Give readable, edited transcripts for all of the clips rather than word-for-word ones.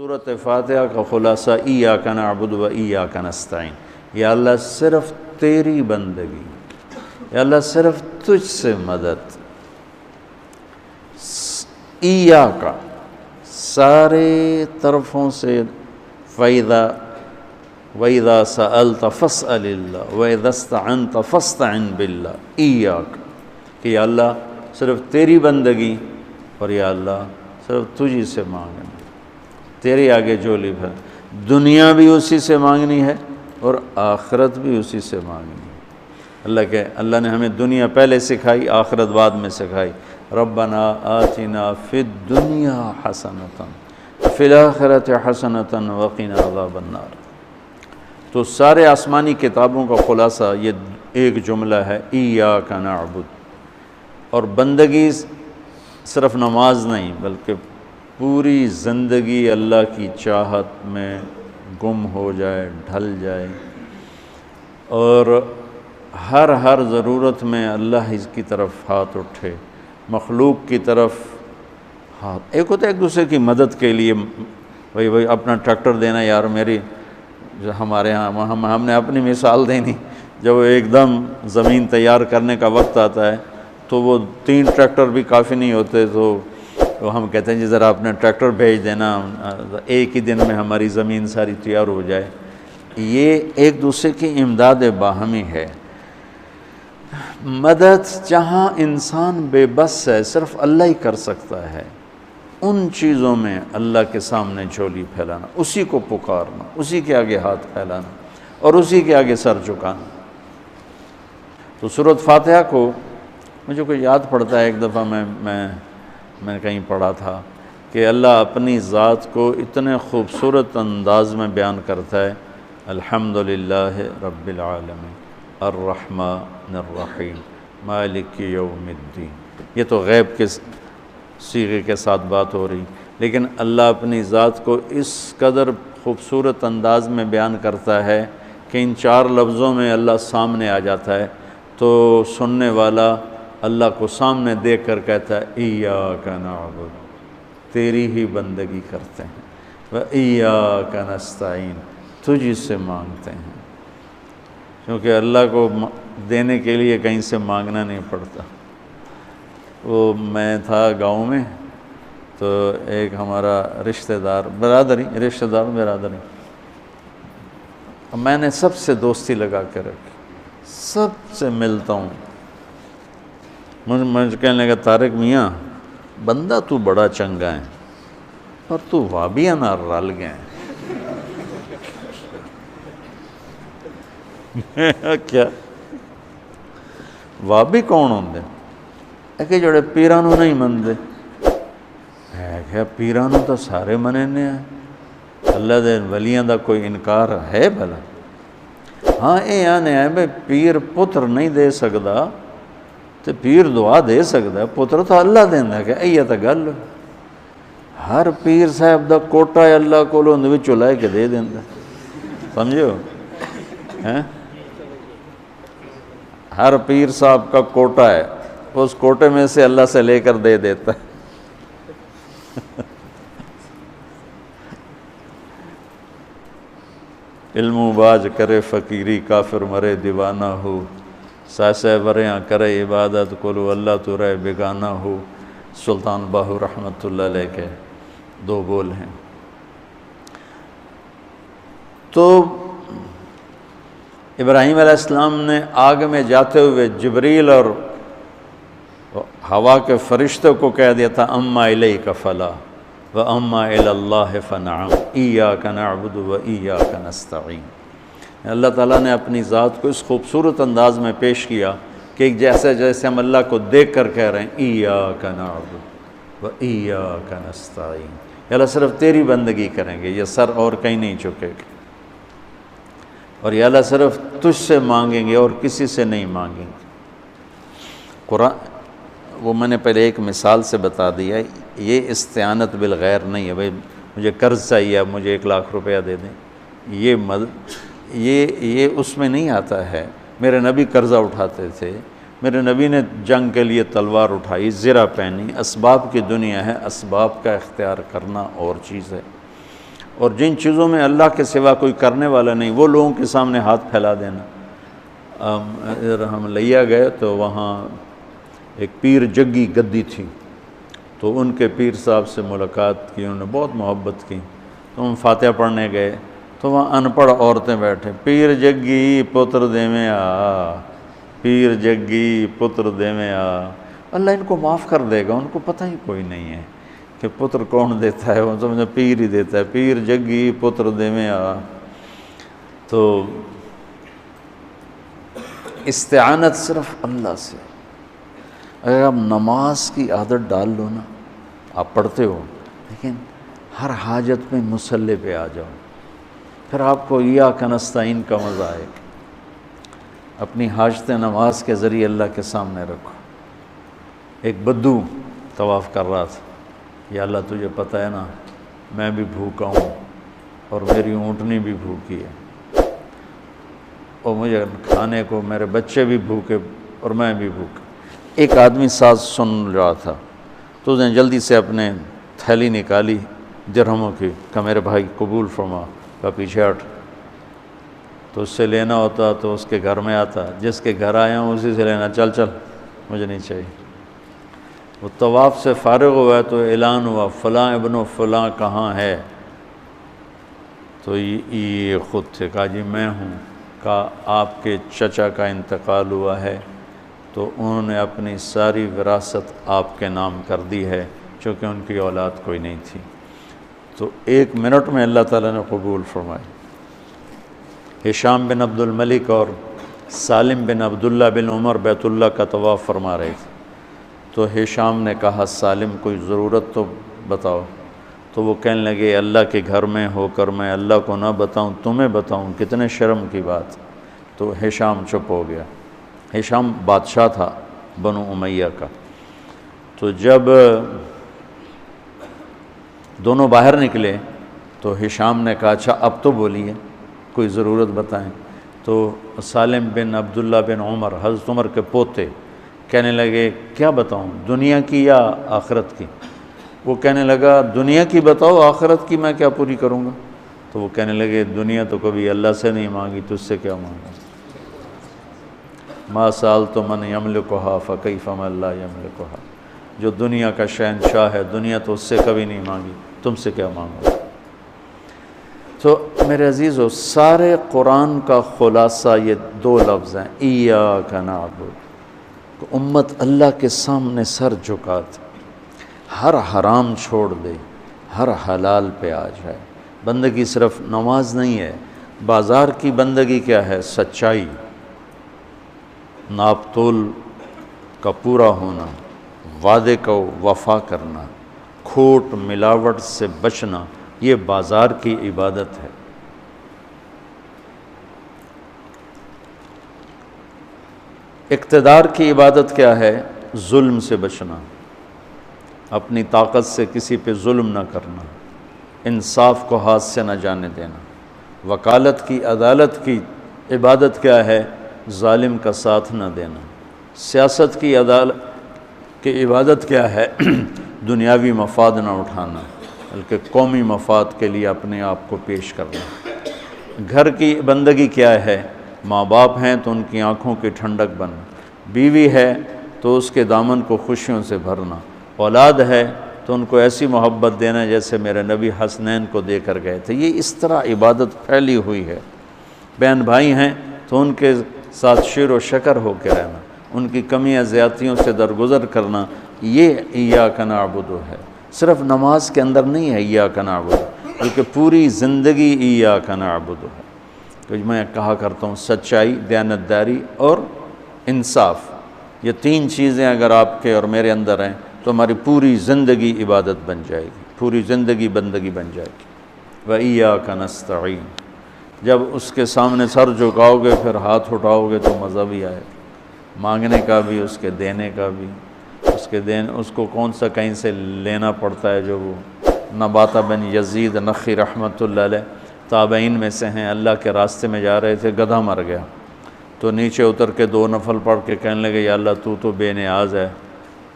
سورۃ فاتحہ کا خلاصہ ایاک نعبد و ایاک نستعین، یا اللہ صرف تیری بندگی، یا اللہ صرف تجھ سے مدد، ایاک سارے طرفوں سے، وَإِذَا سَأَلْتَ فَاسْأَلِ اللَّهَ وَإِذَا اسْتَعَنْتَ فَاسْتَعِنْ بِاللَّهِ ایاک، کہ یا اللہ صرف تیری بندگی اور یا اللہ صرف تجھی سے مانگنا، تیرے آگے جھولی بھر، دنیا بھی اسی سے مانگنی ہے اور آخرت بھی اسی سے مانگنی ہے۔ اللہ نے ہمیں دنیا پہلے سکھائی، آخرت بعد میں سکھائی۔ ربنا آتنا فی الدنیا حسنۃ فی الآخرۃ حسنۃ وقنا عذاب النار۔ تو سارے آسمانی کتابوں کا خلاصہ یہ ایک جملہ ہے، ایاک نعبد۔ اور بندگی صرف نماز نہیں بلکہ پوری زندگی اللہ کی چاہت میں گم ہو جائے، ڈھل جائے، اور ہر ضرورت میں اللہ کی طرف ہاتھ اٹھے، مخلوق کی طرف ہاتھ۔ ایک ہوتا ہے ایک دوسرے کی مدد کے لیے، بھائی اپنا ٹریکٹر دینا، یار میری جو ہمارے ہاں ہم نے اپنی مثال دینی، جب وہ ایک دم زمین تیار کرنے کا وقت آتا ہے تو وہ 3 ٹریکٹر بھی کافی نہیں ہوتے، تو ہم کہتے ہیں جی ذرا اپنا ٹریکٹر بھیج دینا، ایک ہی دن میں ہماری زمین ساری تیار ہو جائے۔ یہ ایک دوسرے کی امداد باہمی ہے۔ مدد جہاں انسان بے بس ہے، صرف اللہ ہی کر سکتا ہے، ان چیزوں میں اللہ کے سامنے جھولی پھیلانا، اسی کو پکارنا، اسی کے آگے ہاتھ پھیلانا اور اسی کے آگے سر جھکانا۔ تو سورۃ فاتحہ کو مجھے کوئی یاد پڑتا ہے، ایک دفعہ میں کہیں پڑھا تھا کہ اللہ اپنی ذات کو اتنے خوبصورت انداز میں بیان کرتا ہے، الحمدللہ رب العالمین الرحمن الرحیم مالک یوم الدین۔ یہ تو غیب کے صیغے کے ساتھ بات ہو رہی، لیکن اللہ اپنی ذات کو اس قدر خوبصورت انداز میں بیان کرتا ہے کہ ان 4 لفظوں میں اللہ سامنے آ جاتا ہے، تو سننے والا اللہ کو سامنے دیکھ کر کہتا ہے ایاک نعبد، تیری ہی بندگی کرتے ہیں، و ایاک نستعین، تجھی سے مانگتے ہیں، کیونکہ اللہ کو دینے کے لیے کہیں سے مانگنا نہیں پڑتا۔ وہ میں تھا گاؤں میں، تو ایک ہمارا رشتہ دار برادری، میں نے سب سے دوستی لگا کے رکھی، سب سے ملتا ہوں۔ مجھے کہنے لگا طارق میاں بندہ تو بڑا چنگا ہے، پر تو وابیاں نہ رل گئے ہیں۔ کیا وابی کون ہوندے؟ کہ جڑے پیرانوں نہیں مندے۔ ہے کہ پیرانوں تو سارے مننے ہیں، اللہ دے ولیاں دا کوئی انکار ہے بھلا؟ ہاں یہ آنے ہے بھئی پیر پتر نہیں دے سکدا تو پیر دعا دے سکدا ہے، پتر تو اللہ دیندا کہ ایہ تا گل، ہر پیر صاحب دا کوٹا ہے اللہ کولوں اندے وچوں لے کے دے دیندا، سمجھو؟ ہر پیر صاحب کا کوٹا ہے، اس کوٹے میں سے اللہ سے لے کر دے دیتا ہے۔ علم و باج کرے فقیری، کافر مرے دیوانہ ہو، ساسے وریاں کرے عبادت کلو، اللہ تو رہے بیگانہ ہو۔ سلطان باہو رحمۃ اللہ علیہ کے 2 بول ہیں۔ تو ابراہیم علیہ السلام نے آگ میں جاتے ہوئے جبریل اور ہوا کے فرشتوں کو کہہ دیا تھا اما الیک فلا و اما الی اللہ فنعم ایاک نعبد و ایاک نستعین۔ اللہ تعالیٰ نے اپنی ذات کو اس خوبصورت انداز میں پیش کیا کہ جیسے ہم اللہ کو دیکھ کر کہہ رہے ہیں ایاک نعبد و ایاک نستعین، یا اللہ صرف تیری بندگی کریں گے، یہ سر اور کہیں نہیں چکے گا، اور یا اللہ صرف تجھ سے مانگیں گے اور کسی سے نہیں مانگیں گے۔ قرآن وہ میں نے پہلے ایک مثال سے بتا دیا، یہ استعانت بالغیر نہیں ہے، بھائی مجھے قرض چاہیے اب مجھے 1 لاکھ روپیہ دے دیں، یہ اس میں نہیں آتا ہے۔ میرے نبی قرضہ اٹھاتے تھے، میرے نبی نے جنگ کے لیے تلوار اٹھائی، زرہ پہنی، اسباب کی دنیا ہے، اسباب کا اختیار کرنا اور چیز ہے۔ اور جن چیزوں میں اللہ کے سوا کوئی کرنے والا نہیں وہ لوگوں کے سامنے ہاتھ پھیلا دینا۔ ادھر ہم لیا گئے تو وہاں ایک پیر جگی گدی تھی، تو ان کے پیر صاحب سے ملاقات کی، انہوں نے بہت محبت کی، تو ہم فاتحہ پڑھنے گئے تو وہاں ان پڑھ عورتیں بیٹھے، پیر جگی پتر دیویں آ، پیر جگی پتر دیویں آ۔ اللہ ان کو معاف کر دے گا، ان کو پتہ ہی کوئی نہیں ہے کہ پتر کون دیتا ہے، وہ سمجھے پیر ہی دیتا ہے، پیر جگی پتر دیویں آ۔ تو استعانت صرف اللہ سے۔ اگر آپ نماز کی عادت ڈال لو نا، آپ پڑھتے ہو لیکن ہر حاجت میں مصلی پہ آ جاؤ، پھر آپ کو ایاک نستعین کا مزہ آئے گا۔ اپنی حاجت نماز کے ذریعے اللہ کے سامنے رکھو۔ ایک بدو طواف کر رہا تھا، یا اللہ تجھے پتہ ہے نا میں بھی بھوکا ہوں اور میری اونٹنی بھی بھوکی ہے، اور مجھے کھانے کو میرے بچے بھی بھوکے اور میں بھی بھوکا۔ ایک آدمی ساتھ سن رہا تھا، تو اس نے جلدی سے اپنے تھیلی نکالی درہموں کی، کہ میرے بھائی قبول فرما، کا پیچھے ہٹ۔ تو اس سے لینا ہوتا تو اس کے گھر میں آتا، جس کے گھر آیا ہوں اسی سے لینا، چل چل مجھے نہیں چاہیے۔ وہ طواف سے فارغ ہوا تو اعلان ہوا فلاں ابن و فلاں کہاں ہے؟ تو یہ خود تھے، کہا جی میں ہوں۔ کہا آپ کے چچا کا انتقال ہوا ہے، تو انہوں نے اپنی ساری وراثت آپ کے نام کر دی ہے، چونکہ ان کی اولاد کوئی نہیں تھی۔ تو 1 منٹ میں اللہ تعالیٰ نے قبول فرمائی۔ ہشام بن عبد الملک اور سالم بن عبداللہ بن عمر بیت اللہ کا طواف فرما رہے تھے، تو ہشام نے کہا سالم کوئی ضرورت تو بتاؤ، تو وہ کہنے لگے اللہ کے گھر میں ہو کر میں اللہ کو نہ بتاؤں تمہیں بتاؤں، کتنے شرم کی بات۔ تو ہشام چپ ہو گیا۔ ہشام بادشاہ تھا بنو امیہ کا۔ تو جب دونوں باہر نکلے تو ہشام نے کہا اچھا اب تو بولیے، کوئی ضرورت بتائیں۔ تو سالم بن عبداللہ بن عمر، حضرت عمر کے پوتے، کہنے لگے کیا بتاؤں، دنیا کی یا آخرت کی؟ وہ کہنے لگا دنیا کی بتاؤ، آخرت کی میں کیا پوری کروں گا؟ تو وہ کہنے لگے دنیا تو کبھی اللہ سے نہیں مانگی، تجھ سے کیا مانگا؟ ما سألت من یملکھا فکیف من لا یملکھا، جو دنیا کا شہنشاہ ہے، دنیا تو اس سے کبھی نہیں مانگی، تم سے کیا مانگو؟ تو میرے عزیزو، سارے قرآن کا خلاصہ یہ 2 لفظ ہیں، ایاک نعبد۔ امت اللہ کے سامنے سر جھکا دے، ہر حرام چھوڑ دے، ہر حلال پہ آ جائے۔ بندگی صرف نماز نہیں ہے، بازار کی بندگی کیا ہے؟ سچائی، ناپ تول کا پورا ہونا، وعدے کو وفا کرنا، کھوٹ ملاوٹ سے بچنا، یہ بازار کی عبادت ہے۔ اقتدار کی عبادت کیا ہے؟ ظلم سے بچنا، اپنی طاقت سے کسی پہ ظلم نہ کرنا، انصاف کو ہاتھ سے نہ جانے دینا۔ وکالت کی، عدالت کی عبادت کیا ہے؟ ظالم کا ساتھ نہ دینا۔ سیاست کی عدالت کی عبادت کیا ہے؟ دنیاوی مفاد نہ اٹھانا، بلکہ قومی مفاد کے لیے اپنے آپ کو پیش کرنا۔ گھر کی بندگی کیا ہے؟ ماں باپ ہیں تو ان کی آنکھوں کی ٹھنڈک بننا، بیوی ہے تو اس کے دامن کو خوشیوں سے بھرنا، اولاد ہے تو ان کو ایسی محبت دینا جیسے میرے نبی حسنین کو دے کر گئے تھے۔ یہ اس طرح عبادت پھیلی ہوئی ہے۔ بہن بھائی ہیں تو ان کے ساتھ شیر و شکر ہو کے رہنا، ان کی کمیاں زیادتیوں سے درگزر کرنا، یہ ایاک نعبد ہے۔ صرف نماز کے اندر نہیں ہے ایاک نعبد، بلکہ پوری زندگی ایاک نعبد ہے۔ تو میں کہا کرتا ہوں سچائی، دیانتداری اور انصاف، یہ 3 چیزیں اگر آپ کے اور میرے اندر ہیں تو ہماری پوری زندگی عبادت بن جائے گی، پوری زندگی بندگی بن جائے گی۔ وَإِيَّاكَ نَسْتَعِينُ، جب اس کے سامنے سر جھکاؤ گے پھر ہاتھ اٹھاؤ گے تو مزہ بھی آئے گا، مانگنے کا بھی، اس کے دینے کا بھی۔ اس کو کون سا کہیں سے لینا پڑتا ہے؟ جو وہ نباتہ بن یزید نخی رحمۃ اللہ علیہ تابعین میں سے ہیں، اللہ کے راستے میں جا رہے تھے، گدھا مر گیا، تو نیچے اتر کے 2 نفل پڑھ کے کہنے لگے یا اللہ تو بے نیاز ہے،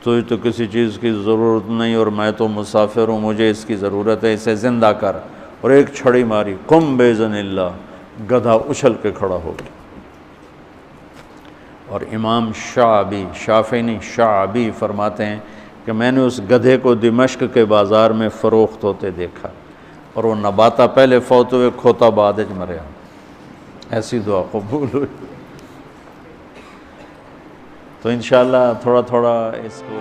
تجھے تو کسی چیز کی ضرورت نہیں، اور میں تو مسافر ہوں، مجھے اس کی ضرورت ہے، اسے زندہ کر۔ اور ایک چھڑی ماری، قم بیزن اللہ، گدھا اچھل کے کھڑا ہو گیا۔ اور امام شعبی فرماتے ہیں کہ میں نے اس گدھے کو دمشق کے بازار میں فروخت ہوتے دیکھا، اور وہ نباتا پہلے فوت ہوئے، کھوتا بعد وچ مریا۔ ایسی دعا قبول ہوئی۔ تو انشاءاللہ تھوڑا تھوڑا اس کو